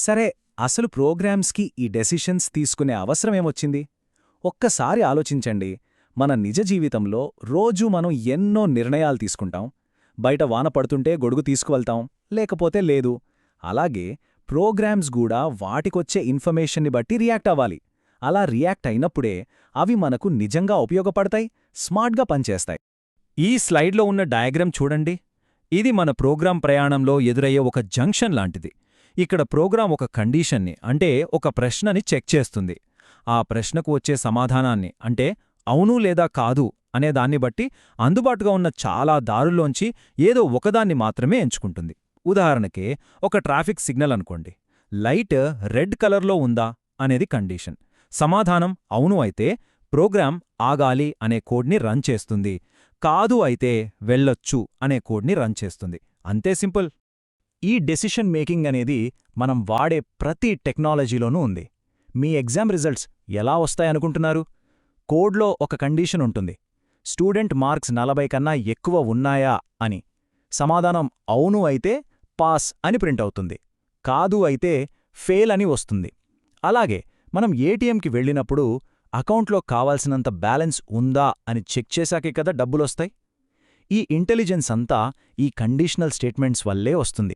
సరే, అసలు ప్రోగ్రామ్స్కి ఈ డెసిషన్స్ తీసుకునే అవసరమేమొచ్చింది? ఒక్కసారి ఆలోచించండి. మన నిజ జీవితంలో రోజూ మనం ఎన్నో నిర్ణయాలు తీసుకుంటాం. బయట వాన పడుతుంటే గొడుగు తీసుకువెళ్తాం, లేకపోతే లేదు. అలాగే ప్రోగ్రామ్స్ గూడా వాటికొచ్చే ఇన్ఫర్మేషన్ని బట్టి రియాక్ట్ అవ్వాలి. అలా రియాక్ట్ అయినప్పుడే అవి మనకు నిజంగా ఉపయోగపడతాయి, స్మార్ట్గా పనిచేస్తాయి. ఈ స్లైడ్లో ఉన్న డయాగ్రామ్ చూడండి. ఇది మన ప్రోగ్రాం ప్రయాణంలో ఎదురయ్యే ఒక జంక్షన్ లాంటిది. ఇక్కడ ప్రోగ్రాం ఒక కండీషన్ని అంటే ఒక ప్రశ్నని చెక్ చేస్తుంది. ఆ ప్రశ్నకు వచ్చే సమాధానాన్ని అంటే అవును లేదా కాదు అనే దాన్ని బట్టి అందుబాటుగా ఉన్న చాలా దారుల్లోంచి ఏదో ఒకదాన్ని మాత్రమే ఎంచుకుంటుంది. ఉదాహరణకే ఒక ట్రాఫిక్ సిగ్నల్ అనుకోండి. లైట్ రెడ్ కలర్లో ఉందా అనేది కండీషన్. సమాధానం అవును అయితే ప్రోగ్రాం ఆగాలి అనే కోడ్ని రన్ చేస్తుంది. కాదు అయితే వెళ్ళొచ్చు అనే కోడ్ని రన్ చేస్తుంది. అంతే సింపుల్. ఈ డెసిషన్ మేకింగ్ అనేది మనం వాడే ప్రతి టెక్నాలజీలోనూ ఉంది. మీ ఎగ్జామ్ రిజల్ట్స్ ఎలా వస్తాయనుకుంటున్నారు? కోడ్లో ఒక కండీషన్ ఉంటుంది. స్టూడెంట్ మార్క్స్ 40 కన్నా ఎక్కువ ఉన్నాయా అని. సమాధానం అవును అయితే పాస్ అని ప్రింట్ అవుతుంది. కాదు అయితే ఫెయిల్ అని వస్తుంది. అలాగే మనం ఏటీఎంకి వెళ్ళినప్పుడు అకౌంట్లో కావాల్సినంత బ్యాలెన్స్ ఉందా అని చెక్ చేశాకే కదా డబ్బులొస్తాయి. ఈ ఇంటెలిజెన్స్ అంతా ఈ కండీషనల్ స్టేట్మెంట్స్ వల్లే వస్తుంది.